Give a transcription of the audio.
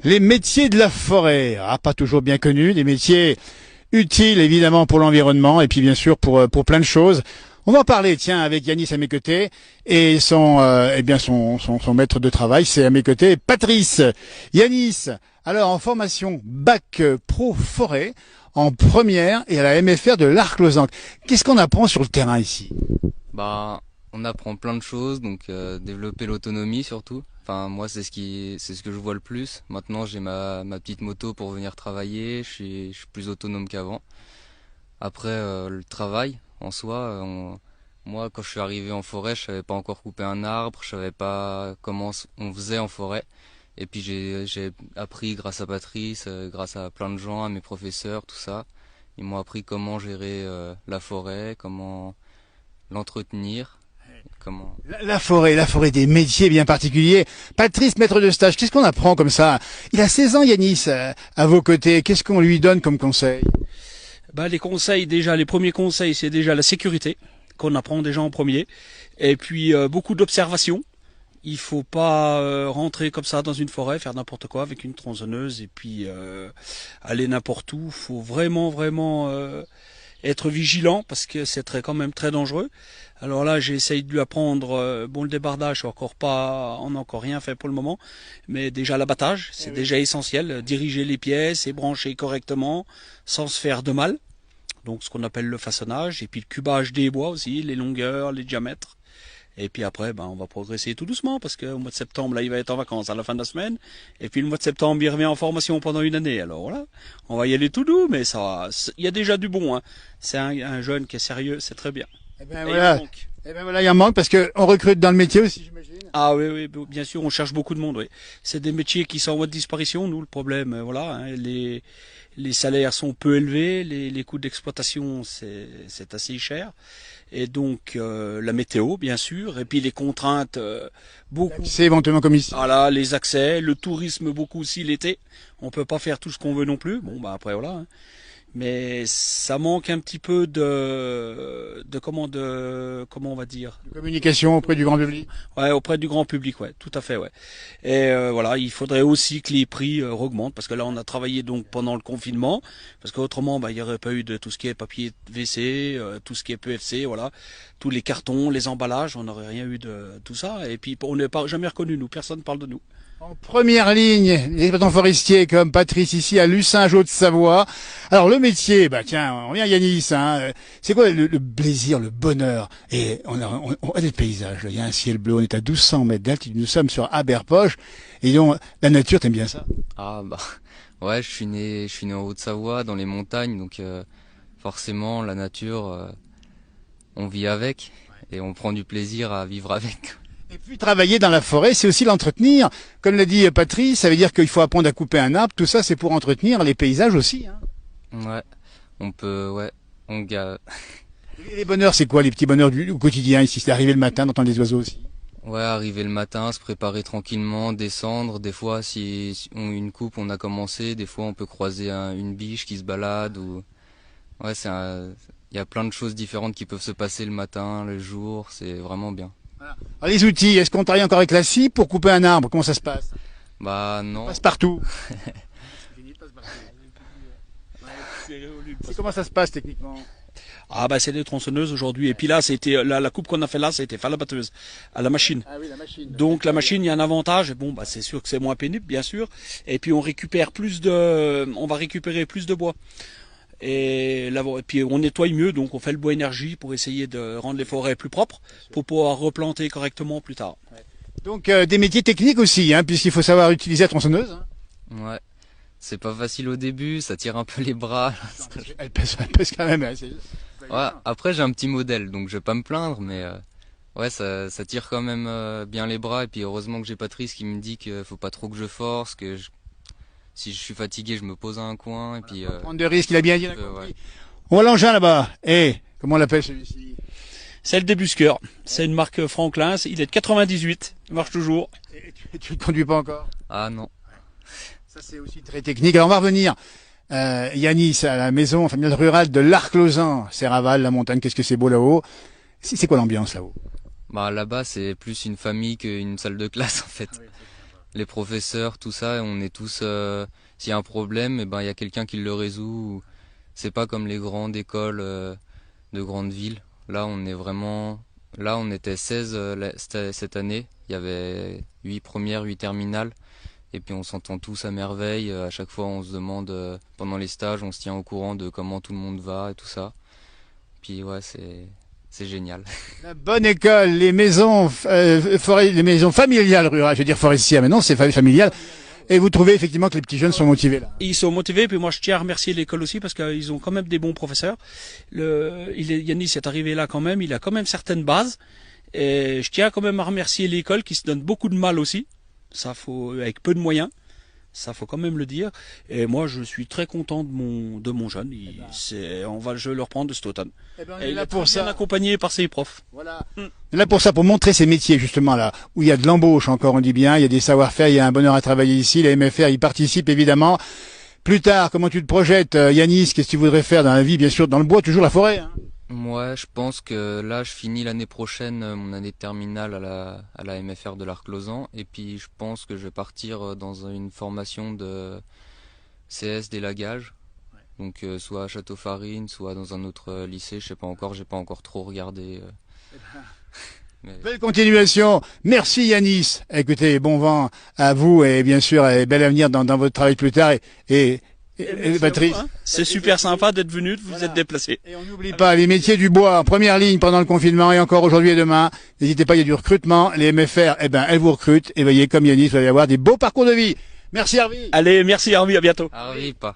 Les métiers de la forêt, pas toujours bien connus, des métiers utiles évidemment pour l'environnement et puis bien sûr pour plein de choses. On va en parler, tiens, avec Yanis à mes côtés et son maître de travail, c'est à mes côtés Patrice. Yanis, alors en formation bac pro forêt, en première et à la MFR de l'Arc-Lausanque. Qu'est-ce qu'on apprend sur le terrain ici? Bah, on apprend plein de choses, donc développer l'autonomie surtout. Enfin, moi, c'est ce que je vois le plus. Maintenant, j'ai ma petite moto pour venir travailler. Je suis plus autonome qu'avant. Après, le travail en soi, moi, quand je suis arrivé en forêt, je savais pas encore couper un arbre, je savais pas comment on faisait en forêt. Et puis j'ai appris grâce à Patrice, grâce à plein de gens, à mes professeurs, tout ça. Ils m'ont appris comment gérer la forêt, comment l'entretenir, comment. La forêt des métiers bien particuliers. Patrice, maître de stage, qu'est-ce qu'on apprend comme ça? Il a 16 ans, Yanis, à vos côtés. Qu'est-ce qu'on lui donne comme conseil? Les conseils, déjà, les premiers conseils, c'est déjà la sécurité, qu'on apprend déjà en premier. Et puis, beaucoup d'observation. Il faut pas rentrer comme ça dans une forêt, faire n'importe quoi avec une tronçonneuse et puis aller n'importe où. Faut vraiment être vigilant parce que c'est quand même très dangereux. Alors là, j'essaye de lui apprendre. Le débardage, on n'a encore rien fait pour le moment, mais déjà l'abattage, c'est déjà essentiel. Diriger les pièces et brancher correctement, sans se faire de mal. Donc ce qu'on appelle le façonnage et puis le cubage des bois aussi, les longueurs, les diamètres. Et puis après, on va progresser tout doucement parce qu'au mois de septembre, là, il va être en vacances à la fin de la semaine. Et puis le mois de septembre, il revient en formation pendant une année. Alors voilà, on va y aller tout doux, mais il y a déjà du bon. Hein. C'est un jeune qui est sérieux, c'est très bien. Eh ben voilà. Il en manque parce que on recrute dans le métier aussi, j'imagine. Ah oui, bien sûr, on cherche beaucoup de monde. Oui. C'est des métiers qui sont en voie de disparition. Nous, le problème, les salaires sont peu élevés, les coûts d'exploitation, c'est assez cher. Et donc la météo, bien sûr, et puis les contraintes, beaucoup. C'est éventuellement comme ici. Voilà, les accès, le tourisme beaucoup aussi l'été. On peut pas faire tout ce qu'on veut non plus. Après voilà. Hein. Mais ça manque un petit peu comment on va dire. De communication auprès du grand public. Ouais, auprès du grand public, ouais, tout à fait, ouais. Et voilà, il faudrait aussi que les prix augmentent parce que là on a travaillé donc pendant le confinement parce qu'autrement il y aurait pas eu de tout ce qui est papier WC, tout ce qui est PFC, voilà, tous les cartons, les emballages, on n'aurait rien eu de tout ça et puis on n'est pas jamais reconnu nous, personne parle de nous. En première ligne, les exploitants forestiers comme Patrice ici à Lucinge, Haute-Savoie. Alors le métier, tiens, on vient Yanis, hein. C'est quoi le plaisir, le bonheur? Et on a des paysages, là. Il y a un ciel bleu, on est à 1200 mètres d'altitude, nous sommes sur Aberpoche, et donc la nature, t'aimes bien ça? Ah bah ouais, je suis né en Haute-Savoie, dans les montagnes, donc forcément la nature, on vit avec et on prend du plaisir à vivre avec. Et puis travailler dans la forêt, c'est aussi l'entretenir. Comme l'a dit Patrice, ça veut dire qu'il faut apprendre à couper un arbre, tout ça c'est pour entretenir les paysages aussi. Hein. Ouais, on peut, ouais, Et les bonheurs, c'est quoi les petits bonheurs du quotidien ici? C'est arriver le matin, d'entendre des oiseaux aussi. Ouais, arriver le matin, se préparer tranquillement, descendre. Des fois, si on une coupe, on a commencé. Des fois, on peut croiser une biche qui se balade ou ouais, il y a plein de choses différentes qui peuvent se passer le matin, le jour. C'est vraiment bien. Voilà. Alors, les outils, est-ce qu'on travaille encore avec la scie pour couper un arbre? Comment ça se passe? Bah non. Passe partout. Comment ça se passe techniquement? C'est des tronçonneuses aujourd'hui. Et puis là, c'était la coupe qu'on a fait là, c'était faire la batteuse à la machine. Ah oui, la machine. Donc la machine, il y a un avantage. C'est sûr que c'est moins pénible, bien sûr. Et puis on va récupérer plus de bois. Et puis on nettoie mieux, donc on fait le bois énergie pour essayer de rendre les forêts plus propres, pour pouvoir replanter correctement plus tard. Donc des métiers techniques aussi, hein, puisqu'il faut savoir utiliser la tronçonneuse. Hein. Ouais. C'est pas facile au début, ça tire un peu les bras. Elle pèse quand même. Hein, ouais, après j'ai un petit modèle, donc je vais pas me plaindre, mais ouais, ça tire quand même bien les bras. Et puis heureusement que j'ai Patrice qui me dit qu'il faut pas trop que je force, si je suis fatigué, je me pose à un coin. Et puis prendre de risques, il a bien dit. ouais. On voit l'engin là-bas. Comment on l'appelle celui-ci? C'est le débusqueur. C'est une marque Franklin. Il est de 98. Il marche toujours. Et tu le conduis pas encore? Ah non. Ça c'est aussi très technique. Alors on va revenir. Yanis, à la maison familiale rurale de l'Arc-Lausanque, Serraval, la montagne, qu'est-ce que c'est beau là-haut. C'est quoi l'ambiance là-haut? Bah là-bas c'est plus une famille qu'une salle de classe en fait. les professeurs, tout ça, on est tous, s'il y a un problème, il y a quelqu'un qui le résout. C'est pas comme les grandes écoles de grandes villes. Là, on était 16 cette année. Il y avait 8 premières, 8 terminales. Et puis on s'entend tous à merveille. À chaque fois, on se demande, pendant les stages, on se tient au courant de comment tout le monde va et tout ça. Puis ouais, c'est génial. La bonne école, les maisons, les maisons familiales rurales, je veux dire forestières, mais non, c'est familial. Et vous trouvez effectivement que les petits jeunes sont motivés là? Ils sont motivés, puis moi je tiens à remercier l'école aussi parce qu'ils ont quand même des bons professeurs. Yanis est arrivé là quand même, il a quand même certaines bases. Et je tiens quand même à remercier l'école qui se donne beaucoup de mal aussi. Ça faut, avec peu de moyens. Ça faut quand même le dire. Et moi je suis très content de mon jeune. Je vais le reprendre de cet automne. On Et est il là est pour très bien ça. accompagné par ses profs. Voilà. On est là pour ça, pour montrer ces métiers justement là, où il y a de l'embauche encore, on dit bien, il y a des savoir-faire, il y a un bonheur à travailler ici. La MFR y participe évidemment. Plus tard, comment tu te projettes, Yanis? Qu'est-ce que tu voudrais faire dans la vie? Bien sûr, dans le bois, toujours la forêt. Hein. Moi, je pense que là, je finis l'année prochaine mon année de terminale à la MFR de l'Arc-Lausanne. Et puis, je pense que je vais partir dans une formation de CS d'élagage. Donc, soit à Château-Farine, soit dans un autre lycée. Je sais pas encore, j'ai pas encore trop regardé. Mais... Belle continuation. Merci Yanis. Écoutez, bon vent à vous et bien sûr, bel avenir dans votre travail plus tard. Et Patrice. C'est super sympa d'être venu, de vous être déplacé. Et on n'oublie pas les métiers du bois en première ligne pendant le confinement et encore aujourd'hui et demain. N'hésitez pas, il y a du recrutement. Les MFR, elles vous recrutent. Et voyez, comme Yanis, vous allez avoir des beaux parcours de vie. Merci Harvey. Allez, merci Harvey, à bientôt. Arrive pas.